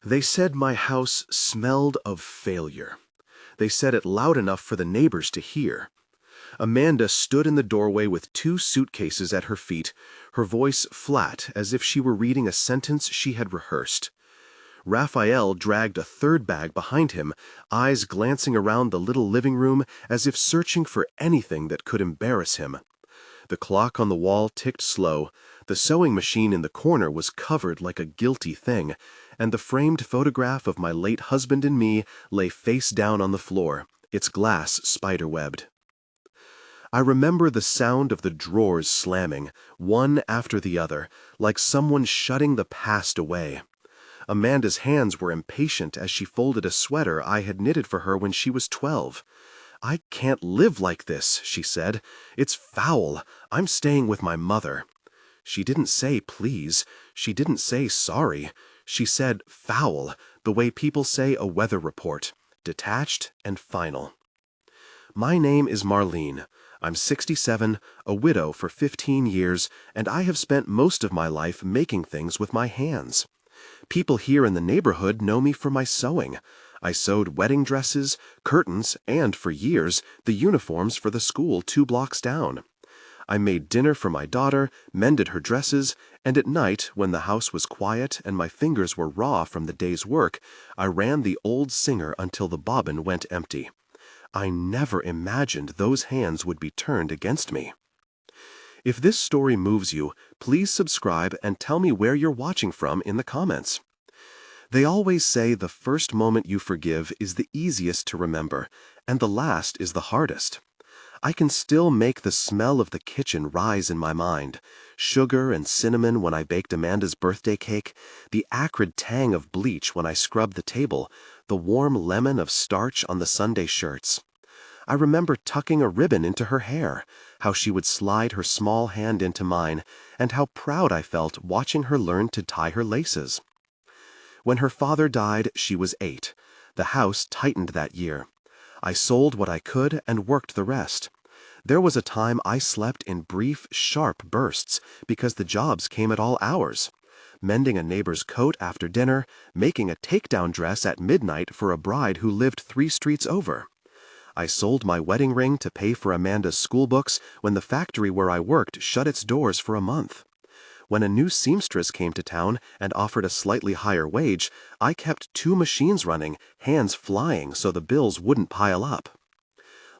They said my house smelled of failure. They said it loud enough for the neighbors to hear. Amanda stood in the doorway with 2 suitcases at her feet, her voice flat as if she were reading a sentence she had rehearsed. Raphael dragged a 3rd bag behind him, eyes glancing around the little living room as if searching for anything that could embarrass him. The clock on the wall ticked slow, the sewing machine in the corner was covered like a guilty thing, and the framed photograph of my late husband and me lay face down on the floor, its glass spiderwebbed. I remember the sound of the drawers slamming, one after the other, like someone shutting the past away. Amanda's hands were impatient as she folded a sweater I had knitted for her when she was 12. "I can't live like this," she said. "It's foul. I'm staying with my mother." She didn't say please. She didn't say sorry. She said foul, the way people say a weather report, detached and final. My name is Marlene. I'm 67, a widow for 15 years, and I have spent most of my life making things with my hands. People here in the neighborhood know me for my sewing. I sewed wedding dresses, curtains, and, for years, the uniforms for the school 2 blocks down. I made dinner for my daughter, mended her dresses, and at night, when the house was quiet and my fingers were raw from the day's work, I ran the old singer until the bobbin went empty. I never imagined those hands would be turned against me. If this story moves you, please subscribe and tell me where you're watching from in the comments. They always say the first moment you forgive is the easiest to remember, and the last is the hardest. I can still make the smell of the kitchen rise in my mind, sugar and cinnamon when I baked Amanda's birthday cake, the acrid tang of bleach when I scrubbed the table, the warm lemon of starch on the Sunday shirts. I remember tucking a ribbon into her hair, how she would slide her small hand into mine, and how proud I felt watching her learn to tie her laces. When her father died, she was 8. The house tightened that year. I sold what I could and worked the rest. There was a time I slept in brief, sharp bursts because the jobs came at all hours. Mending a neighbor's coat after dinner, making a takedown dress at midnight for a bride who lived 3 streets over. I sold my wedding ring to pay for Amanda's school books when the factory where I worked shut its doors for a month. When a new seamstress came to town and offered a slightly higher wage, I kept 2 machines running, hands flying so the bills wouldn't pile up.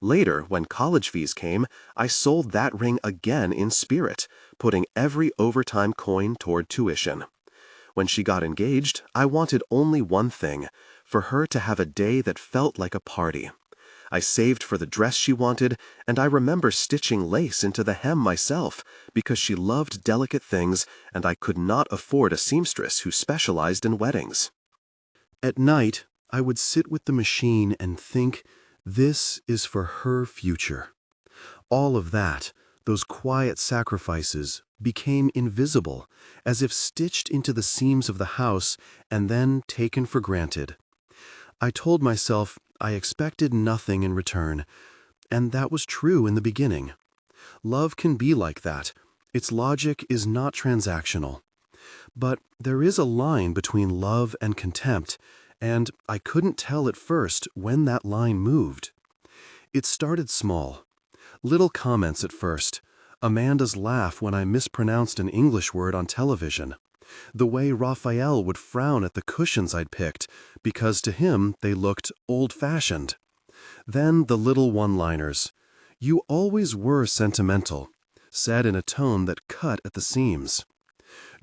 Later, when college fees came, I sold that ring again in spirit, putting every overtime coin toward tuition. When she got engaged, I wanted only one thing, for her to have a day that felt like a party. I saved for the dress she wanted, and I remember stitching lace into the hem myself because she loved delicate things and I could not afford a seamstress who specialized in weddings. At night, I would sit with the machine and think, this is for her future. All of that, those quiet sacrifices, became invisible, as if stitched into the seams of the house and then taken for granted. I told myself I expected nothing in return, and that was true in the beginning. Love can be like that. Its logic is not transactional. But there is a line between love and contempt, and I couldn't tell at first when that line moved. It started small. Little comments at first. Amanda's laugh when I mispronounced an English word on television. The way Raphael would frown at the cushions I'd picked, because to him they looked old-fashioned. Then the little one-liners. "You always were sentimental," said in a tone that cut at the seams.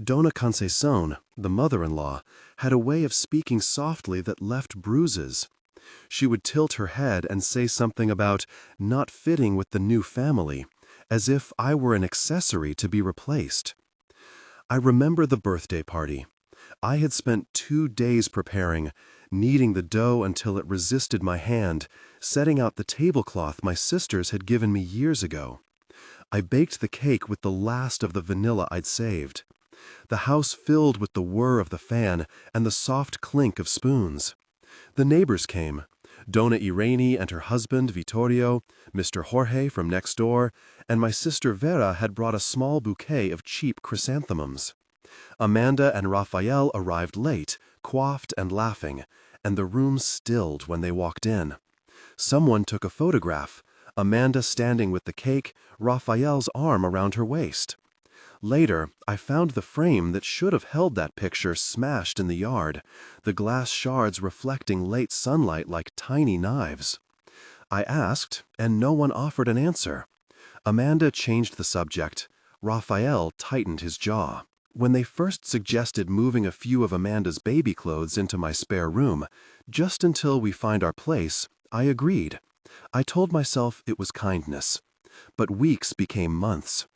Dona Conceição, the mother-in-law, had a way of speaking softly that left bruises. She would tilt her head and say something about not fitting with the new family, as if I were an accessory to be replaced. I remember the birthday party. I had spent 2 days preparing, kneading the dough until it resisted my hand, setting out the tablecloth my sisters had given me years ago. I baked the cake with the last of the vanilla I'd saved. The house filled with the whir of the fan and the soft clink of spoons. The neighbors came. Dona Irene and her husband, Vittorio, Mr. Jorge from next door, and my sister Vera had brought a small bouquet of cheap chrysanthemums. Amanda and Raphael arrived late, coiffed and laughing, and the room stilled when they walked in. Someone took a photograph, Amanda standing with the cake, Raphael's arm around her waist. Later, I found the frame that should have held that picture smashed in the yard, the glass shards reflecting late sunlight like tiny knives. I asked, and no one offered an answer. Amanda changed the subject. Raphael tightened his jaw. When they first suggested moving a few of Amanda's baby clothes into my spare room, just until we find our place, I agreed. I told myself it was kindness. But weeks became months.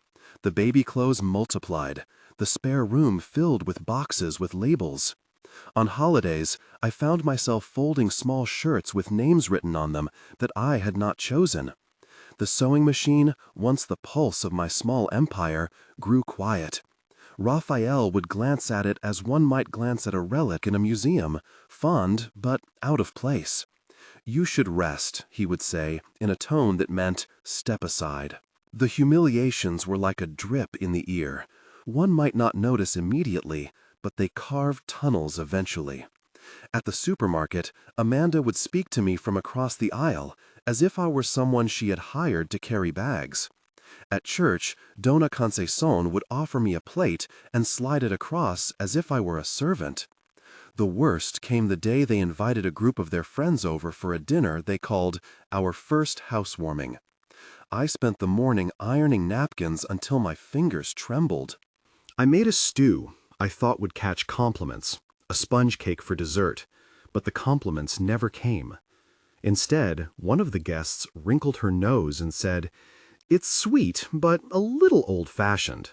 The baby clothes multiplied, the spare room filled with boxes with labels. On holidays, I found myself folding small shirts with names written on them that I had not chosen. The sewing machine, once the pulse of my small empire, grew quiet. Raphael would glance at it as one might glance at a relic in a museum, fond but out of place. "You should rest," he would say, in a tone that meant, "Step aside." The humiliations were like a drip in the ear. One might not notice immediately, but they carved tunnels eventually. At the supermarket, Amanda would speak to me from across the aisle, as if I were someone she had hired to carry bags. At church, Dona Conceição would offer me a plate and slide it across as if I were a servant. The worst came the day they invited a group of their friends over for a dinner they called our first housewarming. I spent the morning ironing napkins until my fingers trembled. I made a stew I thought would catch compliments, a sponge cake for dessert, but the compliments never came. Instead, one of the guests wrinkled her nose and said, "It's sweet, but a little old-fashioned."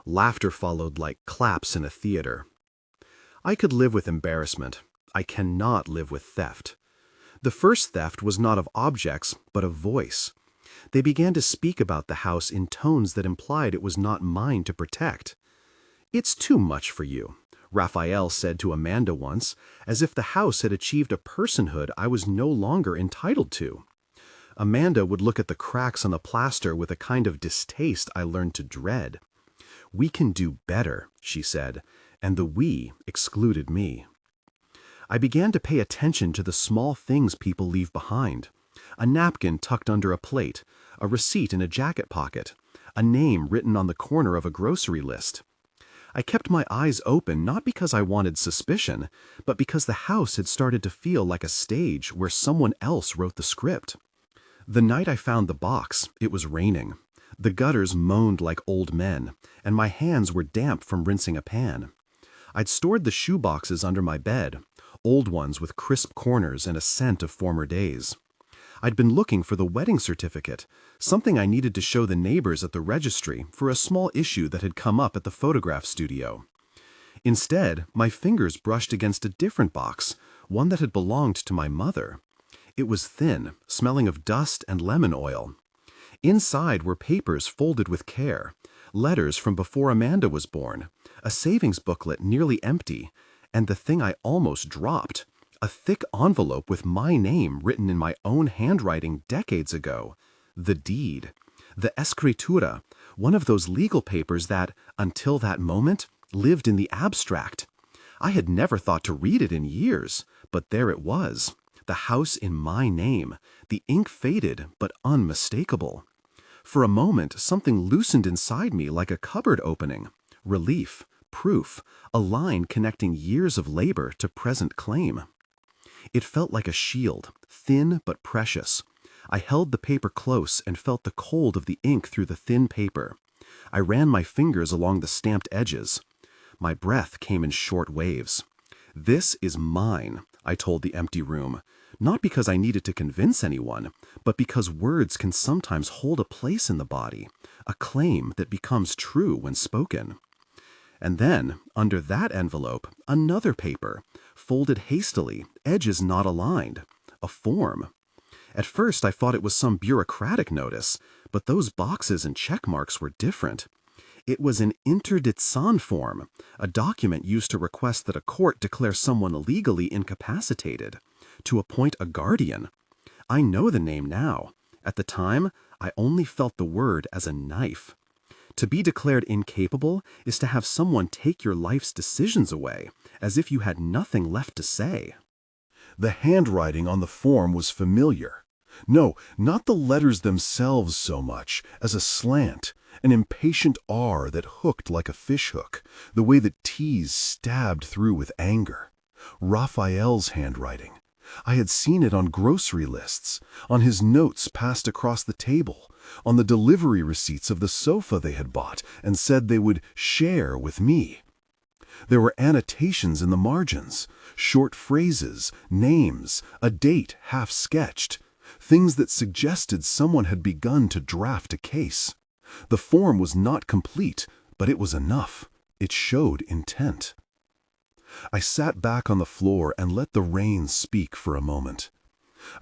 Laughter followed like claps in a theater. I could live with embarrassment. I cannot live with theft. The first theft was not of objects, but of voice. They began to speak about the house in tones that implied it was not mine to protect. "It's too much for you," Raphael said to Amanda once, as if the house had achieved a personhood I was no longer entitled to. Amanda would look at the cracks on the plaster with a kind of distaste I learned to dread. "We can do better," she said, and the "we" excluded me. I began to pay attention to the small things people leave behind. A napkin tucked under a plate, a receipt in a jacket pocket, a name written on the corner of a grocery list. I kept my eyes open not because I wanted suspicion, but because the house had started to feel like a stage where someone else wrote the script. The night I found the box, it was raining. The gutters moaned like old men, and my hands were damp from rinsing a pan. I'd stored the shoe boxes under my bed, old ones with crisp corners and a scent of former days. I'd been looking for the wedding certificate, something I needed to show the neighbors at the registry for a small issue that had come up at the photograph studio. Instead, my fingers brushed against a different box, one that had belonged to my mother. It was thin, smelling of dust and lemon oil. Inside were papers folded with care, letters from before Amanda was born, a savings booklet nearly empty, and the thing I almost dropped, a thick envelope with my name written in my own handwriting decades ago. The deed. The escritura, one of those legal papers that, until that moment, lived in the abstract. I had never thought to read it in years, but there it was. The house in my name, the ink faded but unmistakable. For a moment, something loosened inside me like a cupboard opening. Relief, proof, a line connecting years of labor to present claim. It felt like a shield, thin but precious. I held the paper close and felt the cold of the ink through the thin paper. I ran my fingers along the stamped edges. My breath came in short waves. "This is mine," I told the empty room, not because I needed to convince anyone, but because words can sometimes hold a place in the body, a claim that becomes true when spoken. And then, under that envelope, another paper, folded hastily, edges not aligned, a form. At first I thought it was some bureaucratic notice, but those boxes and check marks were different. It was an interdiction form, a document used to request that a court declare someone legally incapacitated, to appoint a guardian. I know the name now. At the time, I only felt the word as a knife. To be declared incapable is to have someone take your life's decisions away, as if you had nothing left to say. The handwriting on the form was familiar. No, not the letters themselves so much as a slant, an impatient R that hooked like a fishhook, the way that T's stabbed through with anger. Raphael's handwriting. I had seen it on grocery lists, on his notes passed across the table, on the delivery receipts of the sofa they had bought and said they would share with me. There were annotations in the margins, short phrases, names, a date half-sketched, things that suggested someone had begun to draft a case. The form was not complete, but it was enough. It showed intent. I sat back on the floor and let the rain speak for a moment.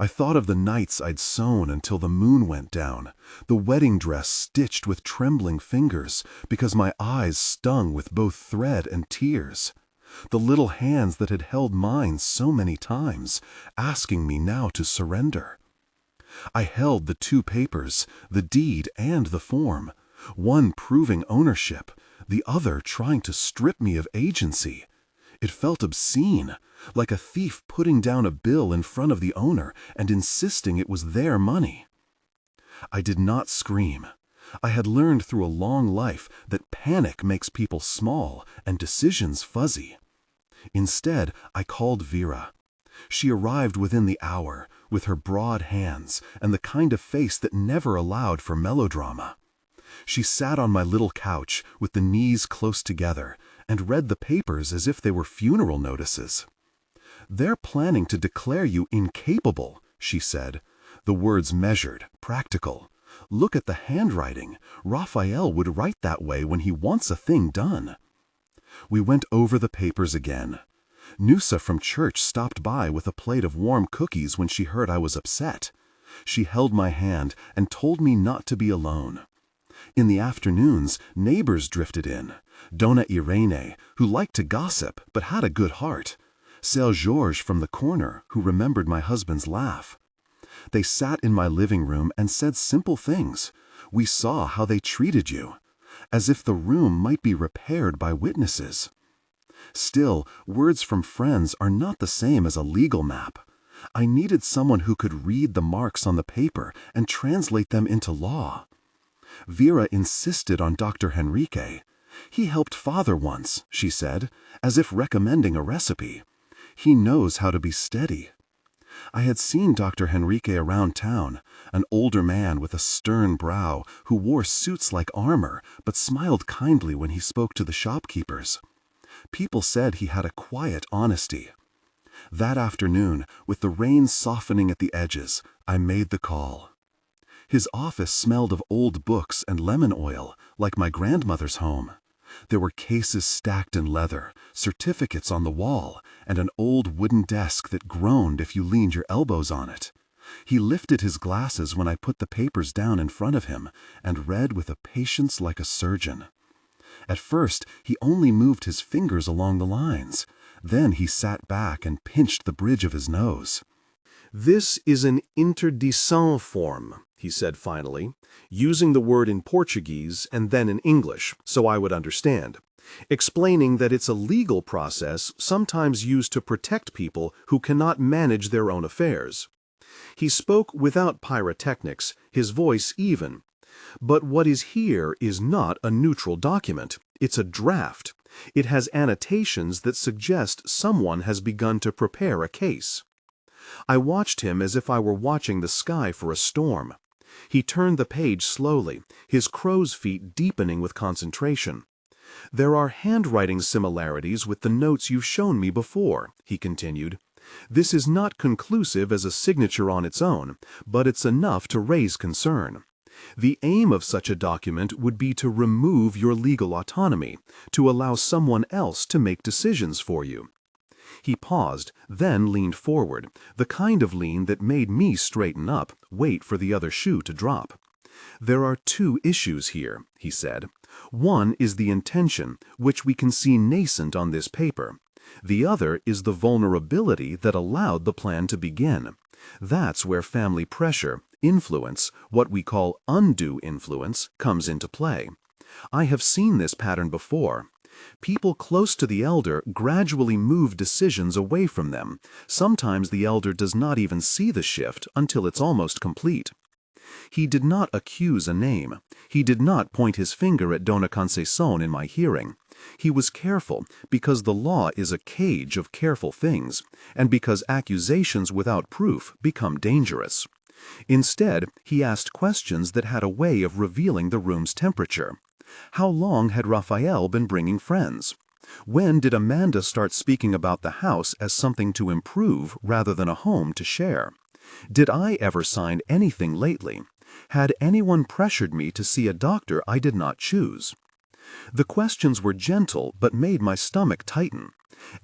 I thought of the nights I'd sewn until the moon went down, the wedding dress stitched with trembling fingers because my eyes stung with both thread and tears, the little hands that had held mine so many times, asking me now to surrender. I held the two papers, the deed and the form, one proving ownership, the other trying to strip me of agency. It felt obscene, like a thief putting down a bill in front of the owner and insisting it was their money. I did not scream. I had learned through a long life that panic makes people small and decisions fuzzy. Instead, I called Vera. She arrived within the hour, with her broad hands and the kind of face that never allowed for melodrama. She sat on my little couch with the knees close together and read the papers as if they were funeral notices. "They're planning to declare you incapable," she said, the words measured, practical. "Look at the handwriting. Raphael would write that way when he wants a thing done." We went over the papers again. Nusa from church stopped by with a plate of warm cookies when she heard I was upset. She held my hand and told me not to be alone. In the afternoons, neighbors drifted in. Dona Irene, who liked to gossip but had a good heart. Sir Georges from the corner, who remembered my husband's laugh. They sat in my living room and said simple things. "We saw how they treated you," as if the room might be repaired by witnesses. Still, words from friends are not the same as a legal map. I needed someone who could read the marks on the paper and translate them into law. Vera insisted on Dr. Henrique. "He helped father once," she said, as if recommending a recipe. "He knows how to be steady." I had seen Dr. Henrique around town, an older man with a stern brow who wore suits like armor but smiled kindly when he spoke to the shopkeepers. People said he had a quiet honesty. That afternoon, with the rain softening at the edges, I made the call. His office smelled of old books and lemon oil, like my grandmother's home. There were cases stacked in leather, certificates on the wall, and an old wooden desk that groaned if you leaned your elbows on it. He lifted his glasses when I put the papers down in front of him and read with a patience like a surgeon. At first, he only moved his fingers along the lines. Then he sat back and pinched the bridge of his nose. "This is an interdição form," he said finally, using the word in Portuguese and then in English, so I would understand, explaining that it's a legal process sometimes used to protect people who cannot manage their own affairs. He spoke without pyrotechnics, his voice even. But what is here is not a neutral document. It's a draft. It has annotations that suggest someone has begun to prepare a case. I watched him as if I were watching the sky for a storm. He turned the page slowly, his crow's feet deepening with concentration. "There are handwriting similarities with the notes you've shown me before," he continued. "This is not conclusive as a signature on its own, but it's enough to raise concern. The aim of such a document would be to remove your legal autonomy, to allow someone else to make decisions for you." He paused, then leaned forward, the kind of lean that made me straighten up, wait for the other shoe to drop. "There are two issues here," he said. "One is the intention, which we can see nascent on this paper. The other is the vulnerability that allowed the plan to begin. That's where family pressure, influence, what we call undue influence, comes into play. I have seen this pattern before. People close to the elder gradually move decisions away from them. Sometimes the elder does not even see the shift until it's almost complete. He did not accuse a name. He did not point his finger at Dona Conceição in my hearing. He was careful because the law is a cage of careful things, and because accusations without proof become dangerous. Instead, he asked questions that had a way of revealing the room's temperature. How long had Raphael been bringing friends? When did Amanda start speaking about the house as something to improve rather than a home to share? Did I ever sign anything lately? Had anyone pressured me to see a doctor I did not choose? The questions were gentle but made my stomach tighten.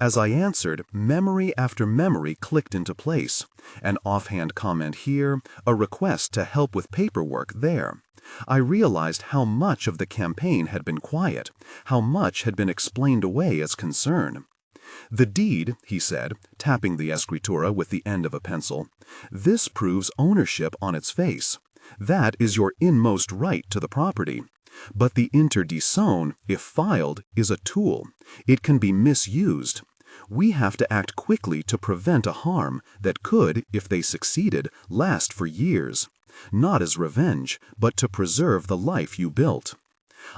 As I answered, memory after memory clicked into place. An offhand comment here, a request to help with paperwork there. I realized how much of the campaign had been quiet, how much had been explained away as concern. "The deed," he said, tapping the escritura with the end of a pencil, "this proves ownership on its face. That is your inmost right to the property. But the interdicción, if filed, is a tool. It can be misused. We have to act quickly to prevent a harm that could, if they succeeded, last for years. Not as revenge, but to preserve the life you built."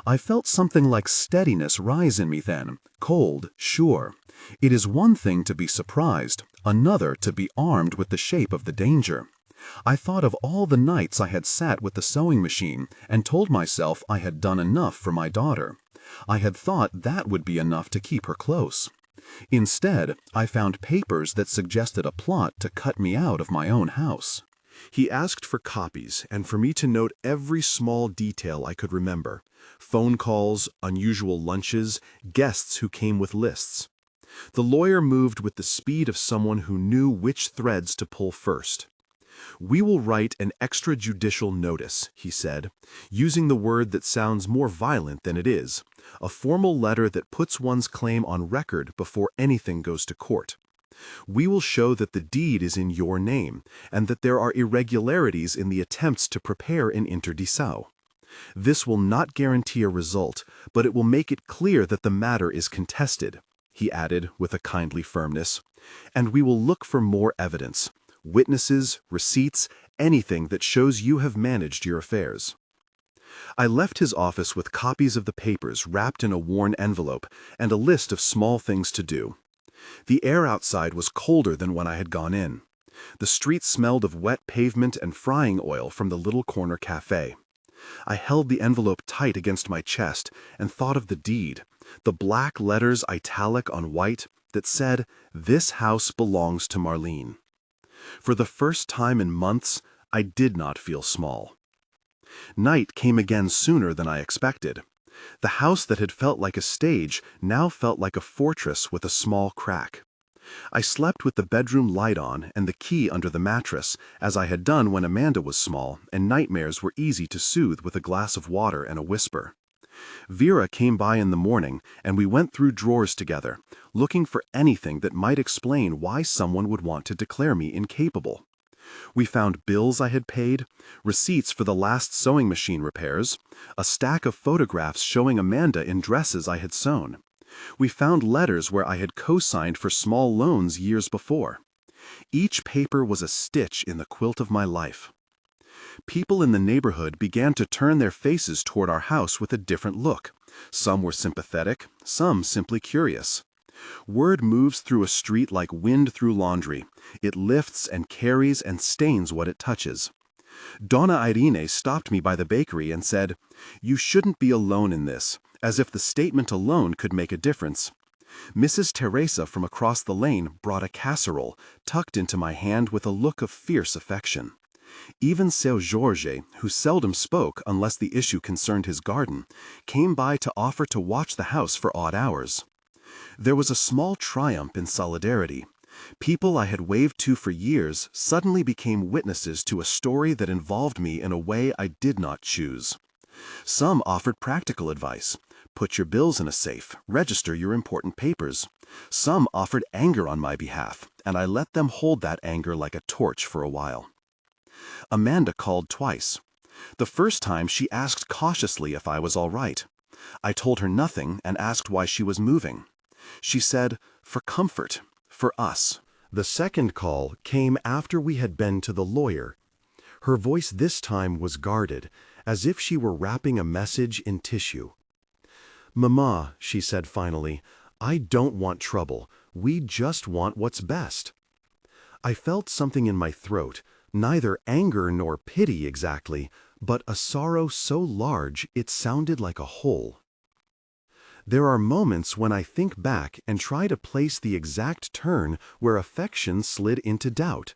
I felt something like steadiness rise in me then, cold, sure. It is one thing to be surprised, another to be armed with the shape of the danger. I thought of all the nights I had sat with the sewing machine and told myself I had done enough for my daughter. I had thought that would be enough to keep her close. Instead, I found papers that suggested a plot to cut me out of my own house. He asked for copies and for me to note every small detail I could remember. Phone calls, unusual lunches, guests who came with lists. The lawyer moved with the speed of someone who knew which threads to pull first. "We will write an extrajudicial notice," he said, using the word that sounds more violent than it is, a formal letter that puts one's claim on record before anything goes to court. "We will show that the deed is in your name, and that there are irregularities in the attempts to prepare an interdição. This will not guarantee a result, but it will make it clear that the matter is contested," he added with a kindly firmness, "and we will look for more evidence. Witnesses, receipts, anything that shows you have managed your affairs." I left his office with copies of the papers wrapped in a worn envelope and a list of small things to do. The air outside was colder than when I had gone in. The street smelled of wet pavement and frying oil from the little corner cafe. I held the envelope tight against my chest and thought of the deed, the black letters italic on white that said, "This house belongs to Marlene." For the first time in months, I did not feel small. Night came again sooner than I expected. The house that had felt like a stage now felt like a fortress with a small crack. I slept with the bedroom light on and the key under the mattress, as I had done when Amanda was small and nightmares were easy to soothe with a glass of water and a whisper. Vera came by in the morning and we went through drawers together, looking for anything that might explain why someone would want to declare me incapable. We found bills I had paid, receipts for the last sewing machine repairs, a stack of photographs showing Amanda in dresses I had sewn. We found letters where I had co-signed for small loans years before. Each paper was a stitch in the quilt of my life. People in the neighborhood began to turn their faces toward our house with a different look. Some were sympathetic, some simply curious. Word moves through a street like wind through laundry. It lifts and carries and stains what it touches. Donna Irene stopped me by the bakery and said, "You shouldn't be alone in this," as if the statement alone could make a difference. Mrs. Teresa from across the lane brought a casserole, tucked into my hand with a look of fierce affection. Even Seu Jorge, who seldom spoke unless the issue concerned his garden, came by to offer to watch the house for odd hours. There was a small triumph in solidarity. People I had waved to for years suddenly became witnesses to a story that involved me in a way I did not choose. Some offered practical advice. Put your bills in a safe, register your important papers. Some offered anger on my behalf, and I let them hold that anger like a torch for a while. Amanda called twice. The first time she asked cautiously if I was all right. I told her nothing and asked why she was moving. She said, "For comfort, for us." The second call came after we had been to the lawyer. Her voice this time was guarded, as if she were wrapping a message in tissue. "Mama," she said finally, "I don't want trouble. We just want what's best." I felt something in my throat, neither anger nor pity exactly, but a sorrow so large it sounded like a hole. There are moments when I think back and try to place the exact turn where affection slid into doubt.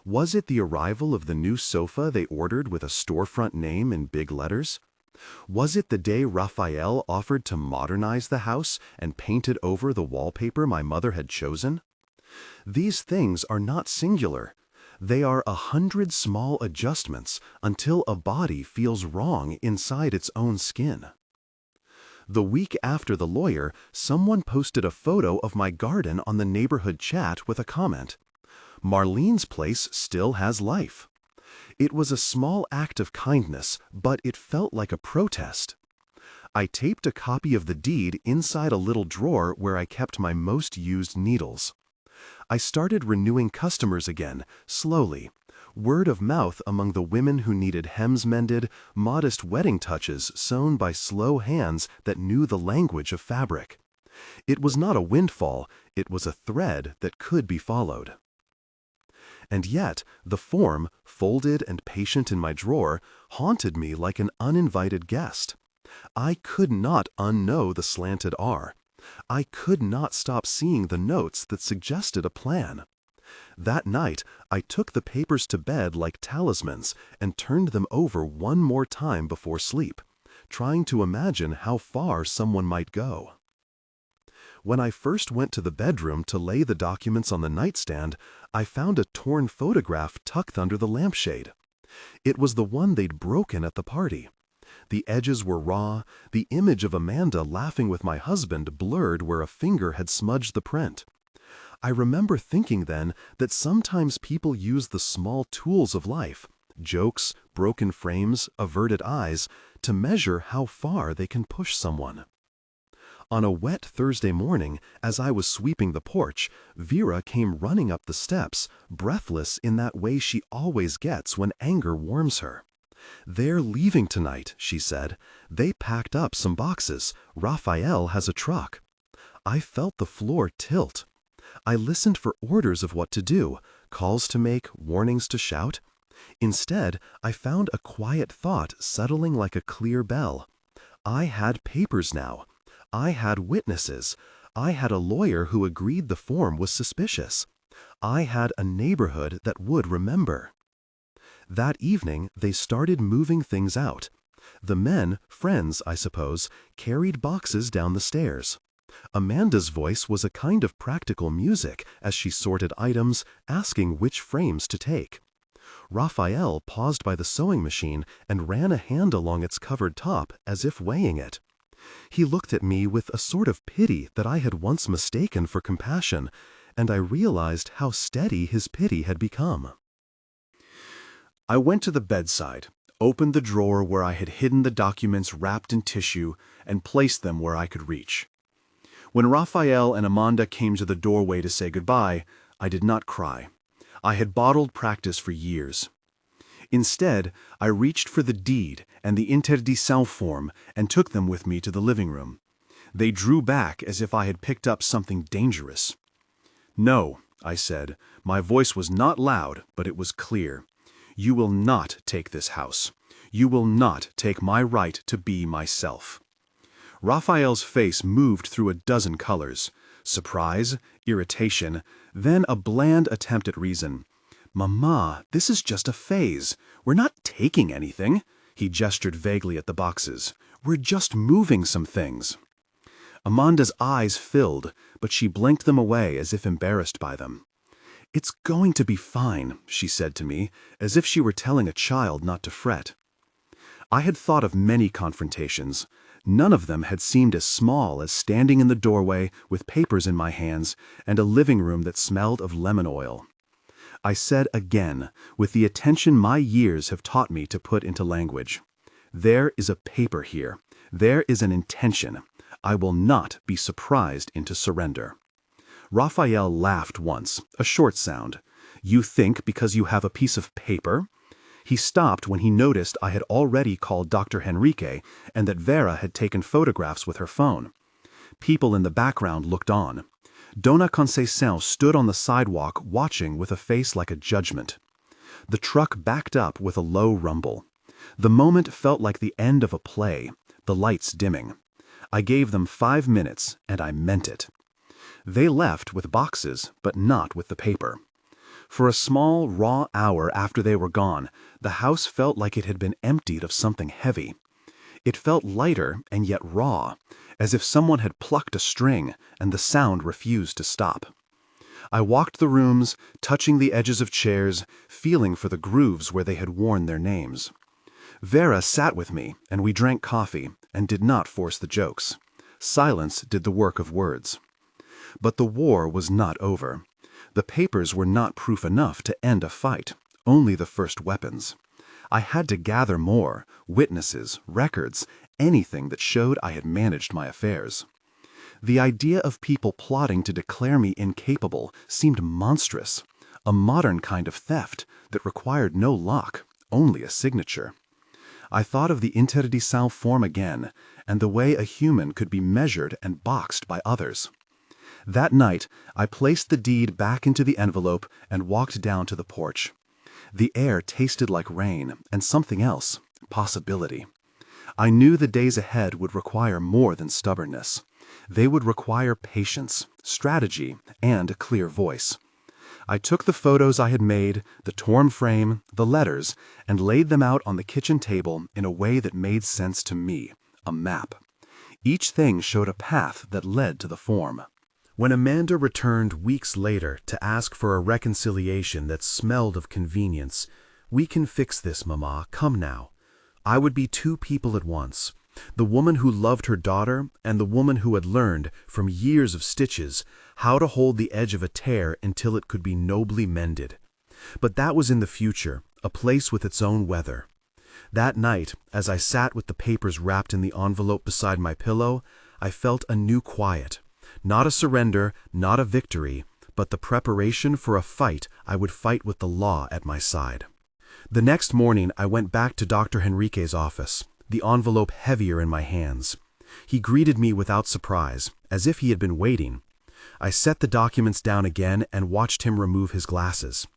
Was it the arrival of the new sofa they ordered with a storefront name in big letters? Was it the day Raphael offered to modernize the house and painted over the wallpaper my mother had chosen? These things are not singular. They are 100 small adjustments until a body feels wrong inside its own skin. The week after the lawyer, someone posted a photo of my garden on the neighborhood chat with a comment. "Marlene's place still has life." It was a small act of kindness, but it felt like a protest. I taped a copy of the deed inside a little drawer where I kept my most used needles. I started renewing customers again, slowly. Word of mouth among the women who needed hems mended, modest wedding touches sewn by slow hands that knew the language of fabric. It was not a windfall, it was a thread that could be followed. And yet, the form, folded and patient in my drawer, haunted me like an uninvited guest. I could not unknow the slanted R. I could not stop seeing the notes that suggested a plan. That night, I took the papers to bed like talismans and turned them over one more time before sleep, trying to imagine how far someone might go. When I first went to the bedroom to lay the documents on the nightstand, I found a torn photograph tucked under the lampshade. It was the one they'd broken at the party. The edges were raw, the image of Amanda laughing with my husband blurred where a finger had smudged the print. I remember thinking then that sometimes people use the small tools of life, jokes, broken frames, averted eyes, to measure how far they can push someone. On a wet Thursday morning, as I was sweeping the porch, Vera came running up the steps, breathless in that way she always gets when anger warms her. "They're leaving tonight," she said. "They packed up some boxes. Raphael has a truck." I felt the floor tilt. I listened for orders of what to do, calls to make, warnings to shout. Instead, I found a quiet thought settling like a clear bell. I had papers now. I had witnesses. I had a lawyer who agreed the form was suspicious. I had a neighborhood that would remember. That evening, they started moving things out. The men, friends, I suppose, carried boxes down the stairs. Amanda's voice was a kind of practical music as she sorted items, asking which frames to take. Raphael paused by the sewing machine and ran a hand along its covered top as if weighing it. He looked at me with a sort of pity that I had once mistaken for compassion, and I realized how steady his pity had become. I went to the bedside, opened the drawer where I had hidden the documents wrapped in tissue, and placed them where I could reach. When Raphael and Amanda came to the doorway to say goodbye, I did not cry. I had bottled practice for years. Instead, I reached for the deed and the interdiction form and took them with me to the living room. They drew back as if I had picked up something dangerous. "No," I said. My voice was not loud, but it was clear. "You will not take this house. You will not take my right to be myself." Raphael's face moved through a dozen colors. Surprise, irritation, then a bland attempt at reason. "Mama, this is just a phase. We're not taking anything." He gestured vaguely at the boxes. "We're just moving some things." Amanda's eyes filled, but she blinked them away as if embarrassed by them. "It's going to be fine," she said to me, as if she were telling a child not to fret. I had thought of many confrontations. None of them had seemed as small as standing in the doorway with papers in my hands and a living room that smelled of lemon oil. I said again, with the attention my years have taught me to put into language, "There is a paper here. There is an intention. I will not be surprised into surrender." Raphael laughed once, a short sound. "You think because you have a piece of paper?" He stopped when he noticed I had already called Dr. Henrique and that Vera had taken photographs with her phone. People in the background looked on. Dona Conceição stood on the sidewalk watching with a face like a judgment. The truck backed up with a low rumble. The moment felt like the end of a play, the lights dimming. I gave them 5 minutes, and I meant it. They left with boxes, but not with the paper. For a small, raw hour after they were gone, the house felt like it had been emptied of something heavy. It felt lighter and yet raw, as if someone had plucked a string and the sound refused to stop. I walked the rooms, touching the edges of chairs, feeling for the grooves where they had worn their names. Vera sat with me, and we drank coffee, and did not force the jokes. Silence did the work of words. But the war was not over. The papers were not proof enough to end a fight, only the first weapons. I had to gather more, witnesses, records, anything that showed I had managed my affairs. The idea of people plotting to declare me incapable seemed monstrous, a modern kind of theft that required no lock, only a signature. I thought of the interdicção form again, and the way a human could be measured and boxed by others. That night, I placed the deed back into the envelope and walked down to the porch. The air tasted like rain and something else, possibility. I knew the days ahead would require more than stubbornness. They would require patience, strategy, and a clear voice. I took the photos I had made, the torn frame, the letters, and laid them out on the kitchen table in a way that made sense to me, a map. Each thing showed a path that led to the form. When Amanda returned weeks later to ask for a reconciliation that smelled of convenience, "We can fix this, Mama, come now." I would be two people at once, the woman who loved her daughter and the woman who had learned, from years of stitches, how to hold the edge of a tear until it could be nobly mended. But that was in the future, a place with its own weather. That night, as I sat with the papers wrapped in the envelope beside my pillow, I felt a new quiet. Not a surrender, not a victory, but the preparation for a fight I would fight with the law at my side. The next morning I went back to Dr. Henrique's office, the envelope heavier in my hands. He greeted me without surprise, as if he had been waiting. I set the documents down again and watched him remove his glasses.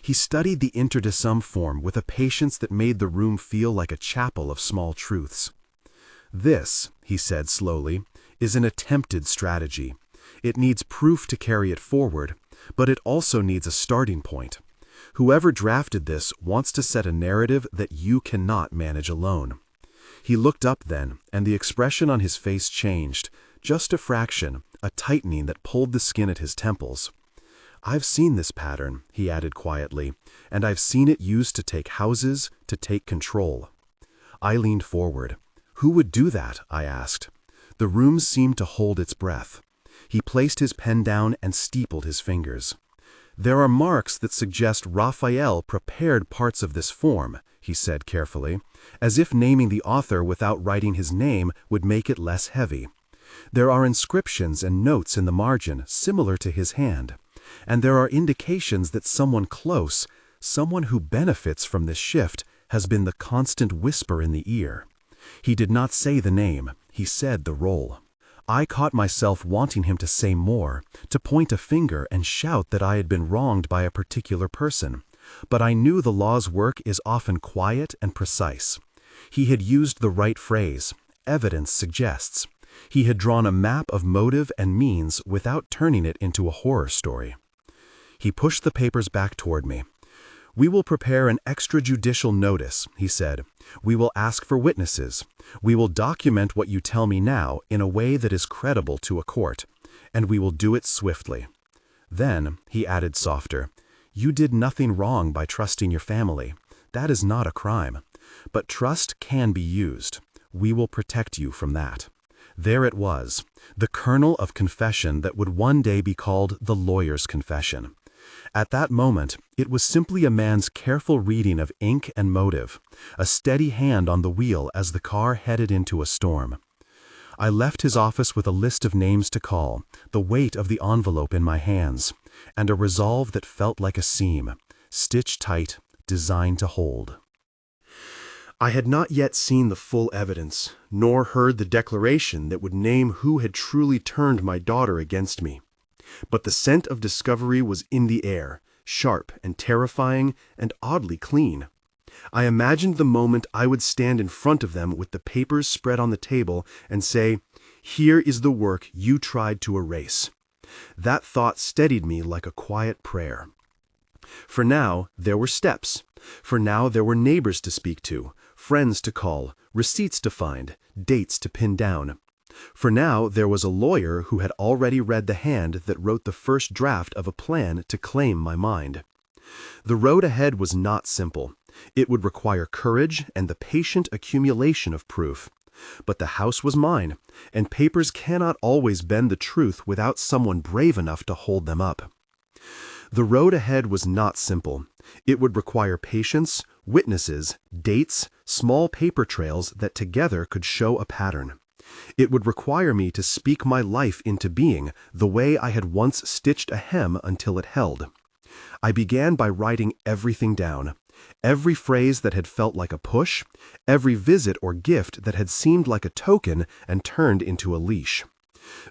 He studied the interdicção form with a patience that made the room feel like a chapel of small truths. "This," he said slowly, "is an attempted strategy. It needs proof to carry it forward, but it also needs a starting point. Whoever drafted this wants to set a narrative that you cannot manage alone." He looked up then, and the expression on his face changed, just a fraction, a tightening that pulled the skin at his temples. "I've seen this pattern," he added quietly, "and I've seen it used to take houses, to take control." I leaned forward. "Who would do that?" I asked. The room seemed to hold its breath. He placed his pen down and steepled his fingers. "There are marks that suggest Raphael prepared parts of this form," he said carefully, as if naming the author without writing his name would make it less heavy. "There are inscriptions and notes in the margin similar to his hand, and there are indications that someone close, someone who benefits from this shift, has been the constant whisper in the ear." He did not say the name, he said the role. I caught myself wanting him to say more, to point a finger and shout that I had been wronged by a particular person, but I knew the law's work is often quiet and precise. He had used the right phrase, evidence suggests. He had drawn a map of motive and means without turning it into a horror story. He pushed the papers back toward me. "We will prepare an extrajudicial notice," he said. "We will ask for witnesses. We will document what you tell me now in a way that is credible to a court, and we will do it swiftly." Then, he added softer, "You did nothing wrong by trusting your family. That is not a crime. But trust can be used. We will protect you from that." There it was, the kernel of confession that would one day be called the lawyer's confession. At that moment, it was simply a man's careful reading of ink and motive, a steady hand on the wheel as the car headed into a storm. I left his office with a list of names to call, the weight of the envelope in my hands, and a resolve that felt like a seam, stitched tight, designed to hold. I had not yet seen the full evidence, nor heard the declaration that would name who had truly turned my daughter against me. But the scent of discovery was in the air, sharp and terrifying and oddly clean. I imagined the moment I would stand in front of them with the papers spread on the table and say, "Here is the work you tried to erase." That thought steadied me like a quiet prayer. For now, there were steps. For now, there were neighbors to speak to, friends to call, receipts to find, dates to pin down. For now, there was a lawyer who had already read the hand that wrote the first draft of a plan to claim my mind. The road ahead was not simple. It would require courage and the patient accumulation of proof. But the house was mine, and papers cannot always bend the truth without someone brave enough to hold them up. The road ahead was not simple. It would require patience, witnesses, dates, small paper trails that together could show a pattern. It would require me to speak my life into being the way I had once stitched a hem until it held. I began by writing everything down. Every phrase that had felt like a push, every visit or gift that had seemed like a token and turned into a leash.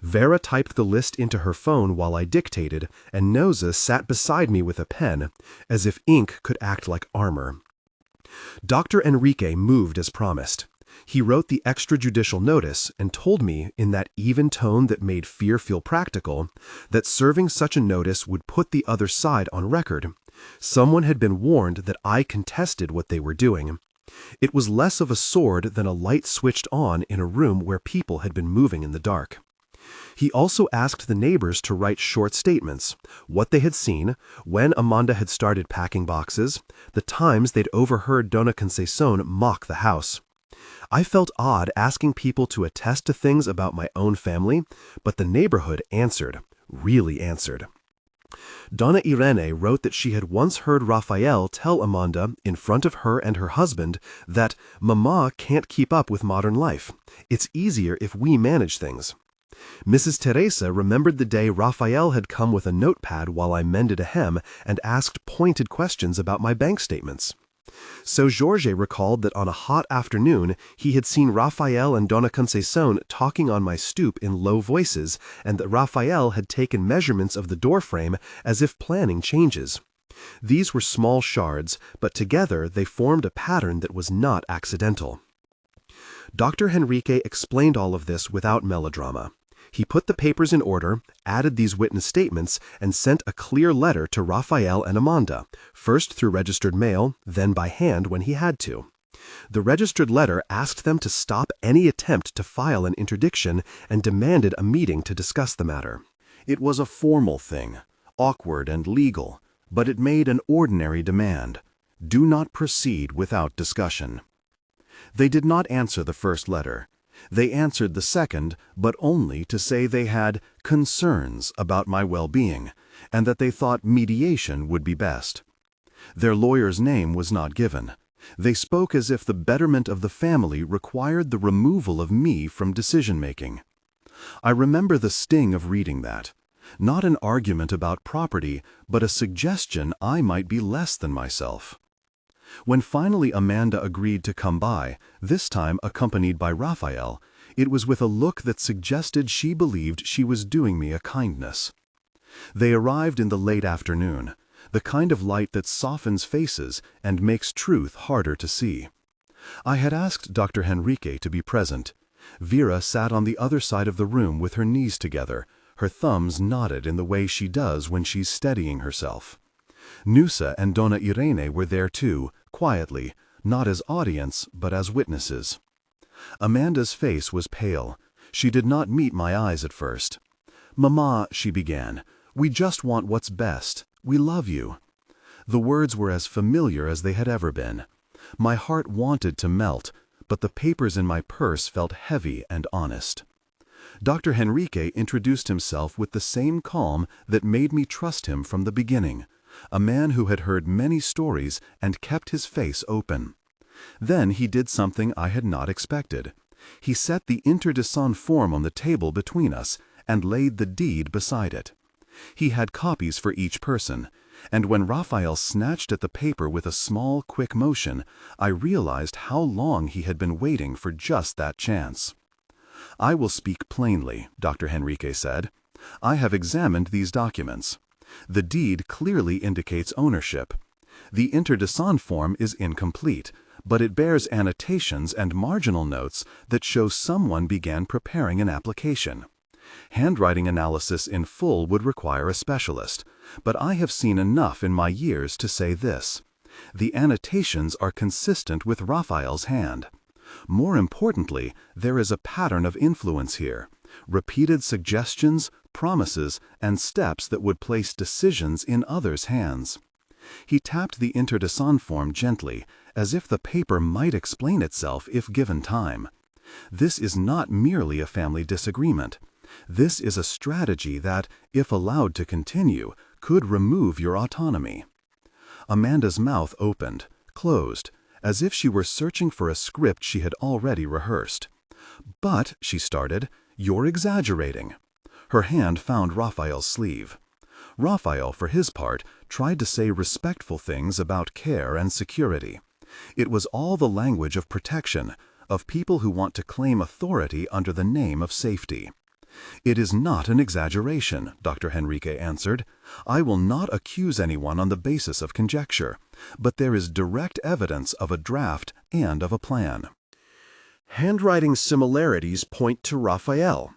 Vera typed the list into her phone while I dictated, and Noza sat beside me with a pen, as if ink could act like armor. Dr. Enrique moved as promised. He wrote the extrajudicial notice and told me, in that even tone that made fear feel practical, that serving such a notice would put the other side on record. Someone had been warned that I contested what they were doing. It was less of a sword than a light switched on in a room where people had been moving in the dark. He also asked the neighbors to write short statements, what they had seen, when Amanda had started packing boxes, the times they'd overheard Dona Conceição mock the house. I felt odd asking people to attest to things about my own family, but the neighborhood answered, really answered. Dona Irene wrote that she had once heard Rafael tell Amanda, in front of her and her husband, that Mama can't keep up with modern life. It's easier if we manage things. Mrs. Teresa remembered the day Rafael had come with a notepad while I mended a hem and asked pointed questions about my bank statements. So Jorge recalled that on a hot afternoon he had seen Rafael and Dona Conceição talking on my stoop in low voices, and that Rafael had taken measurements of the doorframe as if planning changes. These were small shards, but together they formed a pattern that was not accidental. Dr. Henrique explained all of this without melodrama. He put the papers in order, added these witness statements, and sent a clear letter to Rafael and Amanda, first through registered mail, then by hand when he had to. The registered letter asked them to stop any attempt to file an interdiction and demanded a meeting to discuss the matter. It was a formal thing, awkward and legal, but it made an ordinary demand. Do not proceed without discussion. They did not answer the first letter. They answered the second, but only to say they had concerns about my well-being, and that they thought mediation would be best. Their lawyer's name was not given. They spoke as if the betterment of the family required the removal of me from decision-making. I remember the sting of reading that. Not an argument about property, but a suggestion I might be less than myself. When finally Amanda agreed to come by, this time accompanied by Rafael, it was with a look that suggested she believed she was doing me a kindness. They arrived in the late afternoon, the kind of light that softens faces and makes truth harder to see. I had asked Dr. Henrique to be present. Vera sat on the other side of the room with her knees together, her thumbs knotted in the way she does when she's steadying herself. Nusa and Dona Irene were there too, quietly, not as audience, but as witnesses. Amanda's face was pale. She did not meet my eyes at first. "Mama," she began, "we just want what's best. We love you." The words were as familiar as they had ever been. My heart wanted to melt, but the papers in my purse felt heavy and honest. Dr. Henrique introduced himself with the same calm that made me trust him from the beginning, a man who had heard many stories and kept his face open. Then he did something I had not expected. He set the interdescent form on the table between us and laid the deed beside it. He had copies for each person, and when Raphael snatched at the paper with a small, quick motion, I realized how long he had been waiting for just that chance. "I will speak plainly," Dr. Henrique said. "I have examined these documents. The deed clearly indicates ownership. The interdescent form is incomplete, but it bears annotations and marginal notes that show someone began preparing an application. Handwriting analysis in full would require a specialist, but I have seen enough in my years to say this: the annotations are consistent with Raphael's hand. More importantly, there is a pattern of influence here, repeated suggestions, promises, and steps that would place decisions in others' hands." He tapped the interdescent form gently, as if the paper might explain itself if given time. "This is not merely a family disagreement. This is a strategy that, if allowed to continue, could remove your autonomy." Amanda's mouth opened, closed, as if she were searching for a script she had already rehearsed. "But," she started, "you're exaggerating." Her hand found Raphael's sleeve. Raphael, for his part, tried to say respectful things about care and security. It was all the language of protection, of people who want to claim authority under the name of safety. "It is not an exaggeration," Dr. Henrique answered. "I will not accuse anyone on the basis of conjecture, but there is direct evidence of a draft and of a plan." Handwriting similarities point to Raphael.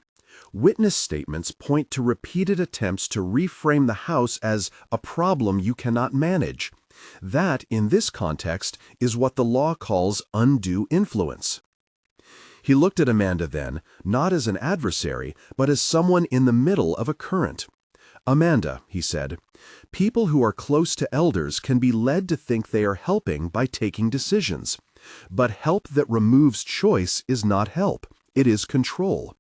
Witness statements point to repeated attempts to reframe the house as a problem you cannot manage. That, in this context, is what the law calls undue influence. He looked at Amanda then, not as an adversary, but as someone in the middle of a current. "Amanda," he said, "people who are close to elders can be led to think they are helping by taking decisions. But help that removes choice is not help, it is control.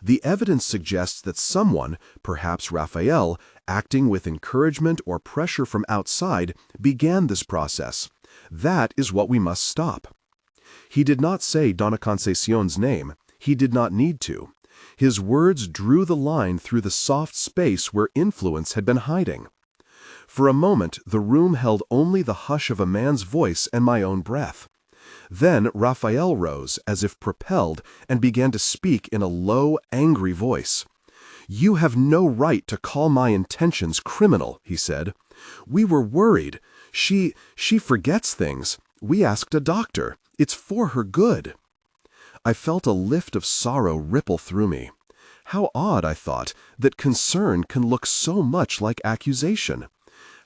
The evidence suggests that someone, perhaps Raphael, acting with encouragement or pressure from outside, began this process. That is what we must stop." He did not say Donna Concesion's name. He did not need to. His words drew the line through the soft space where influence had been hiding. For a moment, the room held only the hush of a man's voice and my own breath. Then Raphael rose, as if propelled, and began to speak in a low, angry voice. "You have no right to call my intentions criminal," he said. "We were worried. She forgets things. We asked a doctor. It's for her good." I felt a lift of sorrow ripple through me. How odd, I thought, that concern can look so much like accusation.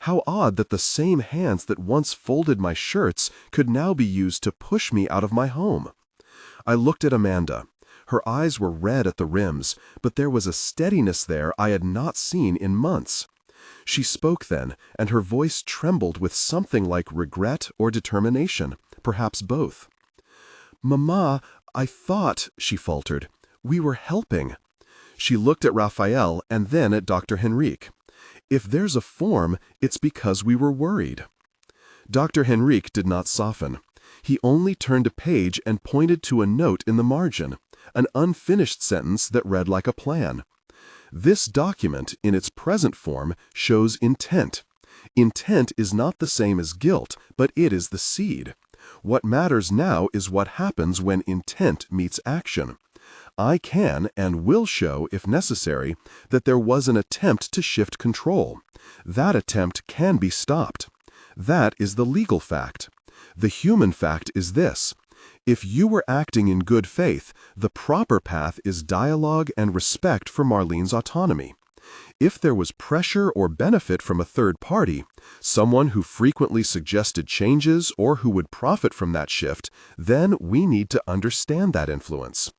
How odd that the same hands that once folded my shirts could now be used to push me out of my home. I looked at Amanda. Her eyes were red at the rims, but there was a steadiness there I had not seen in months. She spoke then, and her voice trembled with something like regret or determination, perhaps both. "Mama, I thought," she faltered, "we were helping." She looked at Raphael and then at Dr. Henrique. "If there's a form, it's because we were worried." Dr. Henrique did not soften. He only turned a page and pointed to a note in the margin, an unfinished sentence that read like a plan. "This document, in its present form, shows intent. Intent is not the same as guilt, but it is the seed. What matters now is what happens when intent meets action. I can and will show, if necessary, that there was an attempt to shift control. That attempt can be stopped. That is the legal fact. The human fact is this: if you were acting in good faith, the proper path is dialogue and respect for Marlene's autonomy. If there was pressure or benefit from a third party, someone who frequently suggested changes or who would profit from that shift, then we need to understand that influence."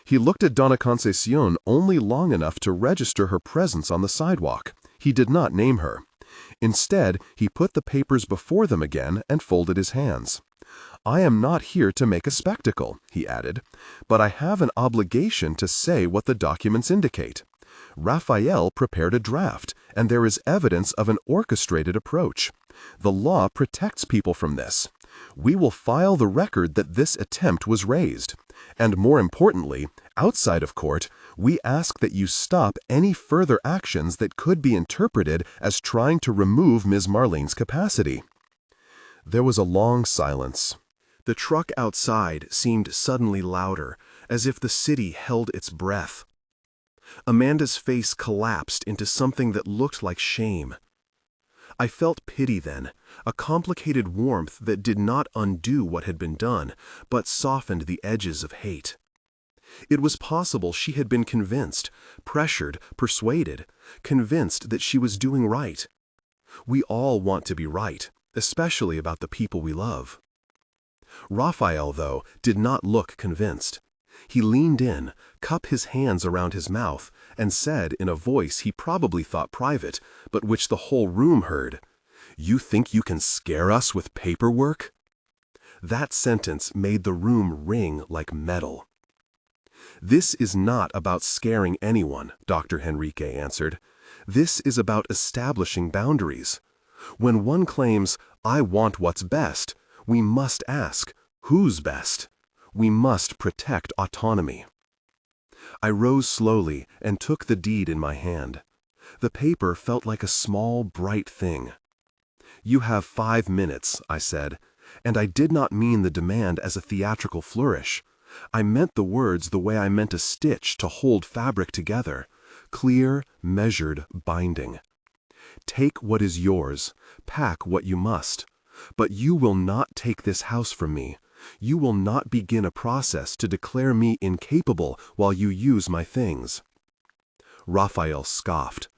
He looked at Donna Concesion only long enough to register her presence on the sidewalk. He did not name her. Instead, he put the papers before them again and folded his hands. "I am not here to make a spectacle," he added, "but I have an obligation to say what the documents indicate. Raphael prepared a draft, and there is evidence of an orchestrated approach. The law protects people from this. We will file the record that this attempt was raised. And more importantly, outside of court, we ask that you stop any further actions that could be interpreted as trying to remove Ms. Marlene's capacity." There was a long silence. The truck outside seemed suddenly louder, as if the city held its breath. Amanda's face collapsed into something that looked like shame. I felt pity then, a complicated warmth that did not undo what had been done, but softened the edges of hate. It was possible she had been convinced, pressured, persuaded, convinced that she was doing right. We all want to be right, especially about the people we love. Raphael, though, did not look convinced. He leaned in, cupped his hands around his mouth, and said in a voice he probably thought private, but which the whole room heard, "You think you can scare us with paperwork?" That sentence made the room ring like metal. "This is not about scaring anyone," Dr. Henrique answered. "This is about establishing boundaries. When one claims, 'I want what's best,' we must ask, who's best? We must protect autonomy." I rose slowly and took the deed in my hand. The paper felt like a small, bright thing. "You have 5 minutes," I said, and I did not mean the demand as a theatrical flourish. I meant the words the way I meant a stitch to hold fabric together, clear, measured, binding. "Take what is yours, pack what you must. But you will not take this house from me. You will not begin a process to declare me incapable while you use my things." Raphael scoffed.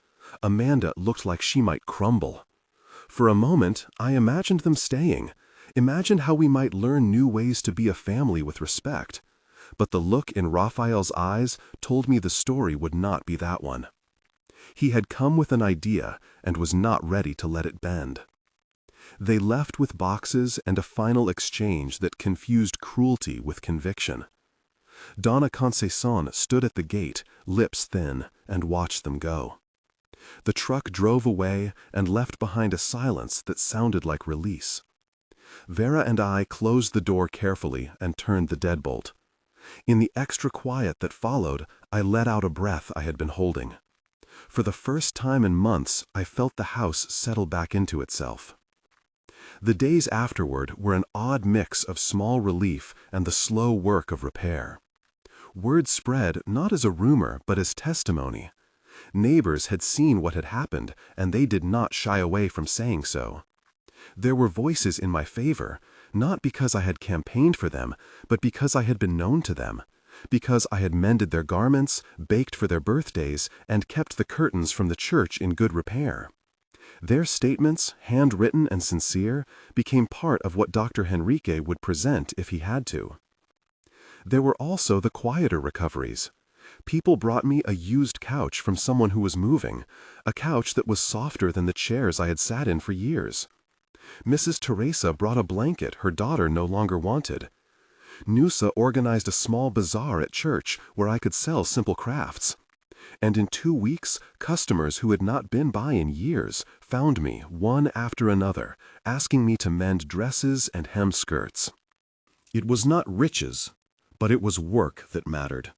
Amanda looked like she might crumble. For a moment, I imagined them staying, imagined how we might learn new ways to be a family with respect. But the look in Raphael's eyes told me the story would not be that one. He had come with an idea and was not ready to let it bend. They left with boxes and a final exchange that confused cruelty with conviction. Donna Conceição stood at the gate, lips thin, and watched them go. The truck drove away and left behind a silence that sounded like release. Vera and I closed the door carefully and turned the deadbolt. In the extra quiet that followed, I let out a breath I had been holding. For the first time in months, I felt the house settle back into itself. The days afterward were an odd mix of small relief and the slow work of repair. Word spread not as a rumor but as testimony. Neighbors had seen what had happened, and they did not shy away from saying so. There were voices in my favor, not because I had campaigned for them, but because I had been known to them, because I had mended their garments, baked for their birthdays, and kept the curtains from the church in good repair. Their statements, handwritten and sincere, became part of what Dr. Henrique would present if he had to. There were also the quieter recoveries. People brought me a used couch from someone who was moving, a couch that was softer than the chairs I had sat in for years. Mrs. Teresa brought a blanket her daughter no longer wanted. Nusa organized a small bazaar at church where I could sell simple crafts. And in 2 weeks, customers who had not been by in years found me one after another, asking me to mend dresses and hem skirts. It was not riches, but it was work that mattered.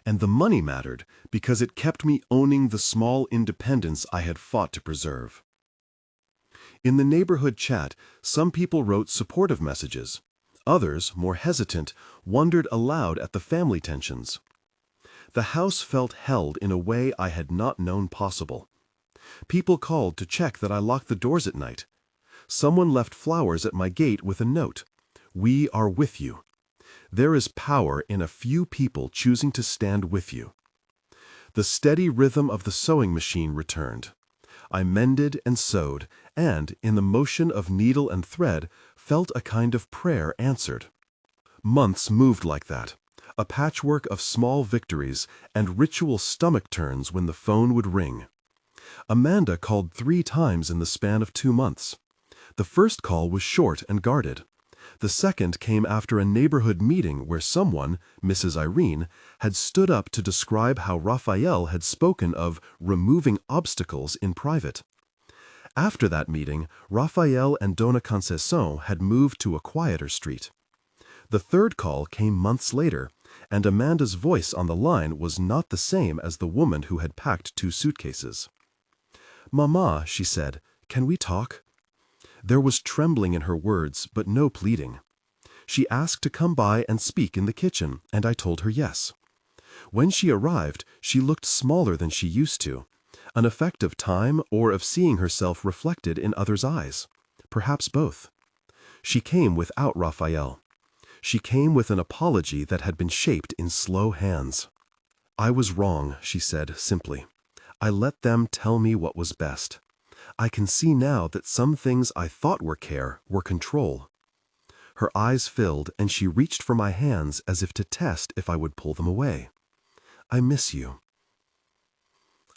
And the money mattered because it kept me owning the small independence I had fought to preserve. In the neighborhood chat, some people wrote supportive messages. Others, more hesitant, wondered aloud at the family tensions. The house felt held in a way I had not known possible. People called to check that I locked the doors at night. Someone left flowers at my gate with a note, "We are with you." There is power in a few people choosing to stand with you. The steady rhythm of the sewing machine returned. I mended and sewed, and, in the motion of needle and thread, felt a kind of prayer answered. Months moved like that, a patchwork of small victories and ritual stomach turns when the phone would ring. Amanda called 3 times in the span of 2 months. The first call was short and guarded. The second came after a neighborhood meeting where someone, Mrs. Irene, had stood up to describe how Raphael had spoken of removing obstacles in private. After that meeting, Raphael and Dona Conceição had moved to a quieter street. The third call came months later, and Amanda's voice on the line was not the same as the woman who had packed 2 suitcases. "Mama," she said, "can we talk?" There was trembling in her words, but no pleading. She asked to come by and speak in the kitchen, and I told her yes. When she arrived, she looked smaller than she used to, an effect of time or of seeing herself reflected in others' eyes, perhaps both. She came without Raphael. She came with an apology that had been shaped in slow hands. "I was wrong," she said simply. "I let them tell me what was best. I can see now that some things I thought were care were control." Her eyes filled, and she reached for my hands as if to test if I would pull them away. "I miss you."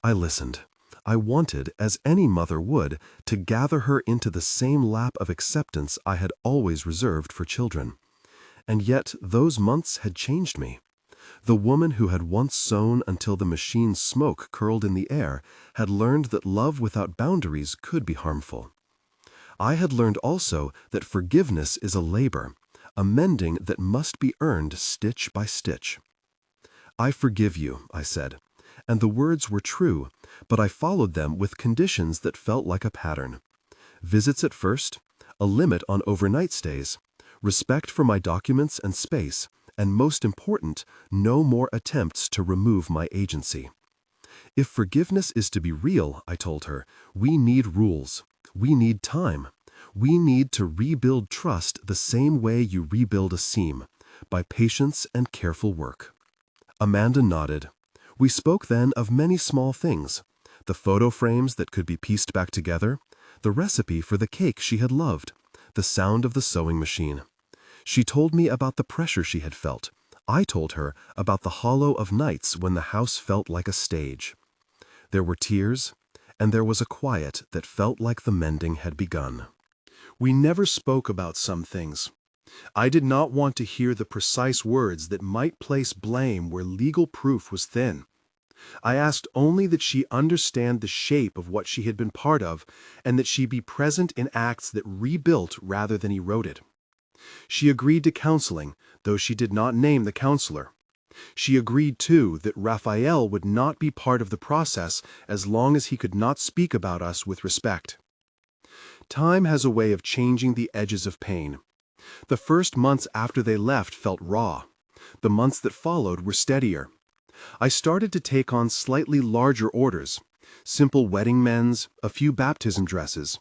I listened. I wanted, as any mother would, to gather her into the same lap of acceptance I had always reserved for children. And yet those months had changed me. The woman who had once sewn until the machine's smoke curled in the air had learned that love without boundaries could be harmful. I had learned also that forgiveness is a labor, a mending that must be earned stitch by stitch. "I forgive you," I said, and the words were true, but I followed them with conditions that felt like a pattern. Visits at first, a limit on overnight stays, respect for my documents and space, and most important, no more attempts to remove my agency. If forgiveness is to be real, I told her, we need rules. We need time. We need to rebuild trust the same way you rebuild a seam, by patience and careful work. Amanda nodded. We spoke then of many small things, the photo frames that could be pieced back together, the recipe for the cake she had loved, the sound of the sewing machine. She told me about the pressure she had felt. I told her about the hollow of nights when the house felt like a stage. There were tears, and there was a quiet that felt like the mending had begun. We never spoke about some things. I did not want to hear the precise words that might place blame where legal proof was thin. I asked only that she understand the shape of what she had been part of, and that she be present in acts that rebuilt rather than eroded. She agreed to counseling, though she did not name the counselor. She agreed, too, that Raphael would not be part of the process as long as he could not speak about us with respect. Time has a way of changing the edges of pain. The first months after they left felt raw. The months that followed were steadier. I started to take on slightly larger orders, simple wedding men's, a few baptism dresses.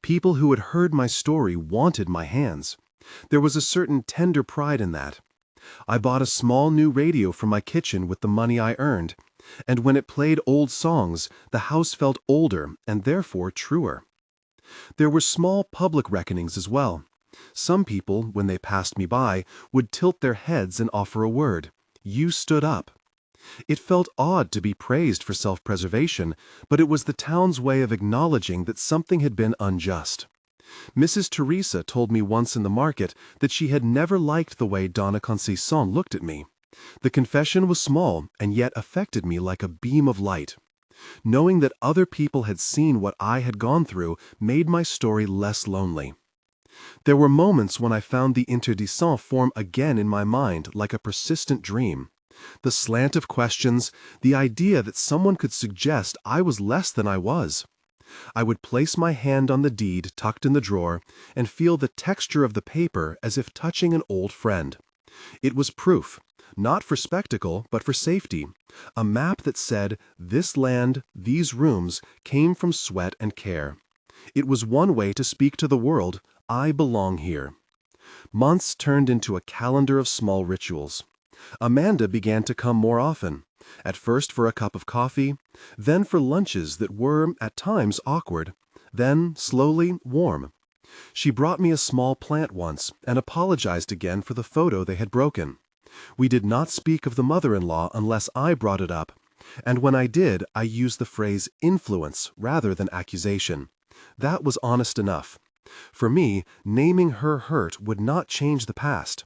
People who had heard my story wanted my hands. There was a certain tender pride in that. I bought a small new radio for my kitchen with the money I earned, and when it played old songs, the house felt older and therefore truer. There were small public reckonings as well. Some people, when they passed me by, would tilt their heads and offer a word. You stood up. It felt odd to be praised for self-preservation, but it was the town's way of acknowledging that something had been unjust. Mrs. Teresa told me once in the market that she had never liked the way Dona Conceição looked at me. The confession was small and yet affected me like a beam of light. Knowing that other people had seen what I had gone through made my story less lonely. There were moments when I found the interdisant form again in my mind like a persistent dream. The slant of questions, the idea that someone could suggest I was less than I was. I would place my hand on the deed tucked in the drawer and feel the texture of the paper as if touching an old friend. It was proof, not for spectacle, but for safety. A map that said, this land, these rooms, came from sweat and care. It was one way to speak to the world, I belong here. Months turned into a calendar of small rituals. Amanda began to come more often, at first for a cup of coffee, then for lunches that were, at times, awkward, then, slowly, warm. She brought me a small plant once and apologized again for the photo they had broken. We did not speak of the mother-in-law unless I brought it up, and when I did, I used the phrase influence rather than accusation. That was honest enough. For me, naming her hurt would not change the past.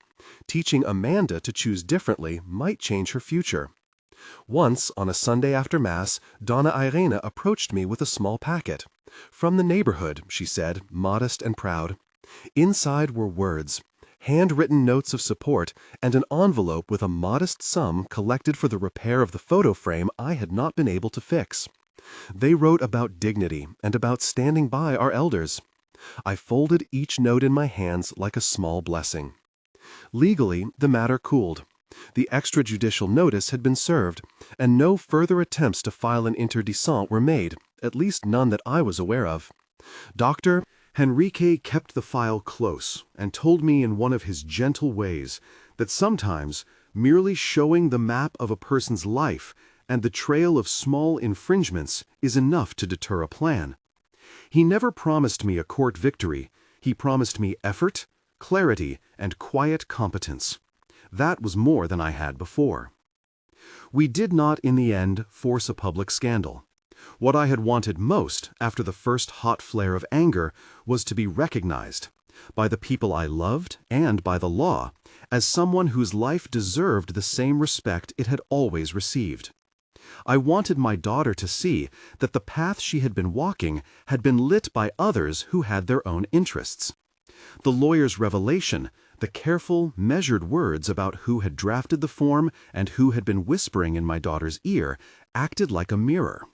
Teaching Amanda to choose differently might change her future. Once, on a Sunday after Mass, Donna Irene approached me with a small packet. "From the neighborhood," she said, modest and proud. Inside were words, handwritten notes of support, and an envelope with a modest sum collected for the repair of the photo frame I had not been able to fix. They wrote about dignity and about standing by our elders. I folded each note in my hands like a small blessing. Legally, the matter cooled. The extrajudicial notice had been served, and no further attempts to file an interdicent were made, at least none that I was aware of. Dr. Henrique kept the file close and told me in one of his gentle ways that sometimes merely showing the map of a person's life and the trail of small infringements is enough to deter a plan. He never promised me a court victory. He promised me effort, clarity, and quiet competence. That was more than I had before. We did not, in the end, force a public scandal. What I had wanted most, after the first hot flare of anger, was to be recognized, by the people I loved and by the law, as someone whose life deserved the same respect it had always received. I wanted my daughter to see that the path she had been walking had been lit by others who had their own interests. The lawyer's revelation, the careful, measured words about who had drafted the form and who had been whispering in my daughter's ear, acted like a mirror.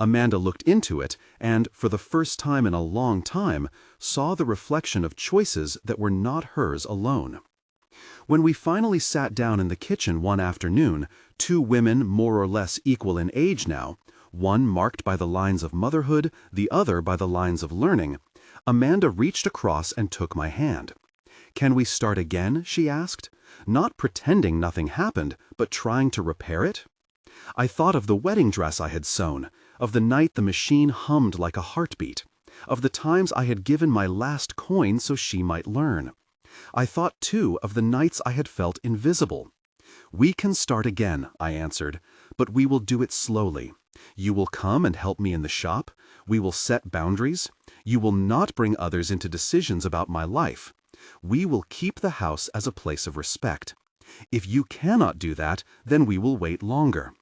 Amanda looked into it and, for the first time in a long time, saw the reflection of choices that were not hers alone. When we finally sat down in the kitchen one afternoon, two women more or less equal in age now, one marked by the lines of motherhood, the other by the lines of learning, Amanda reached across and took my hand. "Can we start again?" she asked, not pretending nothing happened, but trying to repair it. I thought of the wedding dress I had sewn, of the night the machine hummed like a heartbeat, of the times I had given my last coin so she might learn. I thought, too, of the nights I had felt invisible. "We can start again," I answered, "but we will do it slowly. You will come and help me in the shop. We will set boundaries. You will not bring others into decisions about my life. We will keep the house as a place of respect. If you cannot do that, then we will wait longer."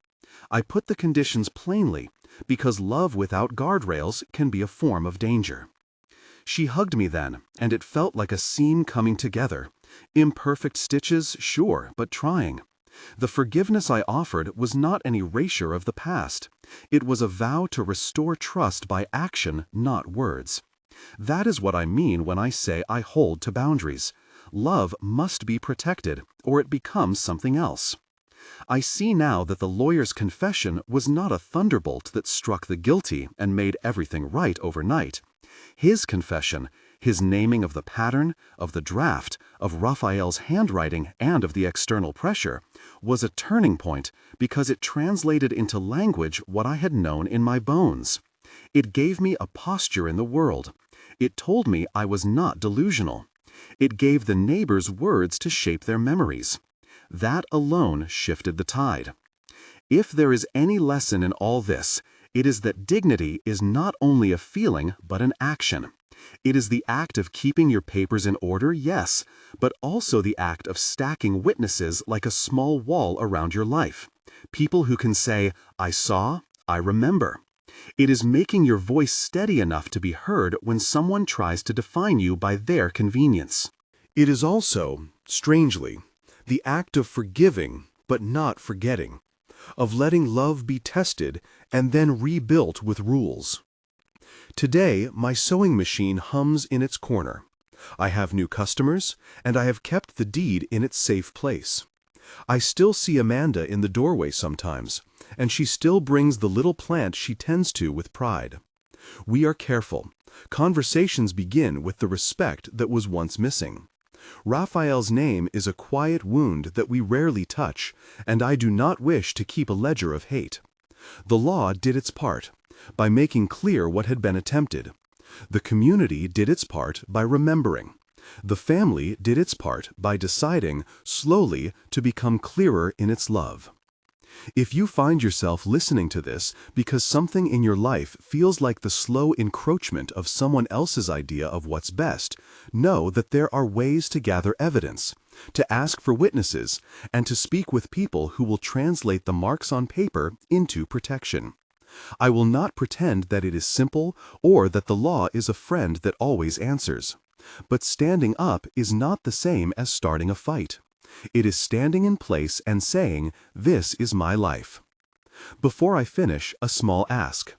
I put the conditions plainly, because love without guardrails can be a form of danger. She hugged me then, and it felt like a seam coming together. Imperfect stitches, sure, but trying. The forgiveness I offered was not an erasure of the past. It was a vow to restore trust by action, not words. That is what I mean when I say I hold to boundaries. Love must be protected, or it becomes something else. I see now that the lawyer's confession was not a thunderbolt that struck the guilty and made everything right overnight. His confession, his naming of the pattern, of the draft, of Raphael's handwriting, and of the external pressure, was a turning point because it translated into language what I had known in my bones. It gave me a posture in the world. It told me I was not delusional. It gave the neighbors words to shape their memories. That alone shifted the tide. If there is any lesson in all this, it is that dignity is not only a feeling but an action. It is the act of keeping your papers in order, yes, but also the act of stacking witnesses like a small wall around your life. People who can say, "I saw, I remember." It is making your voice steady enough to be heard when someone tries to define you by their convenience. It is also, strangely, the act of forgiving but not forgetting, of letting love be tested and then rebuilt with rules. Today, my sewing machine hums in its corner. I have new customers, and I have kept the deed in its safe place. I still see Amanda in the doorway sometimes, and she still brings the little plant she tends to with pride. We are careful. Conversations begin with the respect that was once missing. Raphael's name is a quiet wound that we rarely touch, and I do not wish to keep a ledger of hate. The law did its part, by making clear what had been attempted. The community did its part by remembering. The family did its part by deciding, slowly, to become clearer in its love. If you find yourself listening to this because something in your life feels like the slow encroachment of someone else's idea of what's best, know that there are ways to gather evidence, to ask for witnesses, and to speak with people who will translate the marks on paper into protection. I will not pretend that it is simple or that the law is a friend that always answers. But standing up is not the same as starting a fight. It is standing in place and saying, "This is my life." Before I finish, a small ask.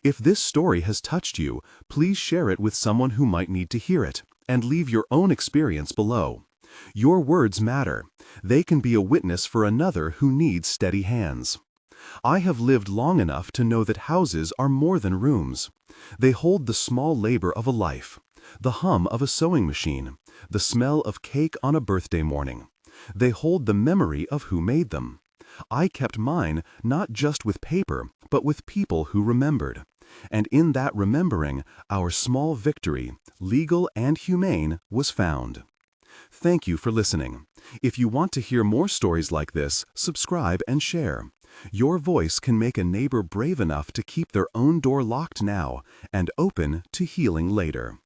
If this story has touched you, please share it with someone who might need to hear it, and leave your own experience below. Your words matter. They can be a witness for another who needs steady hands. I have lived long enough to know that houses are more than rooms. They hold the small labor of a life, the hum of a sewing machine, the smell of cake on a birthday morning. They hold the memory of who made them. I kept mine not just with paper, but with people who remembered. And in that remembering, our small victory, legal and humane, was found. Thank you for listening. If you want to hear more stories like this, subscribe and share. Your voice can make a neighbor brave enough to keep their own door locked now and open to healing later.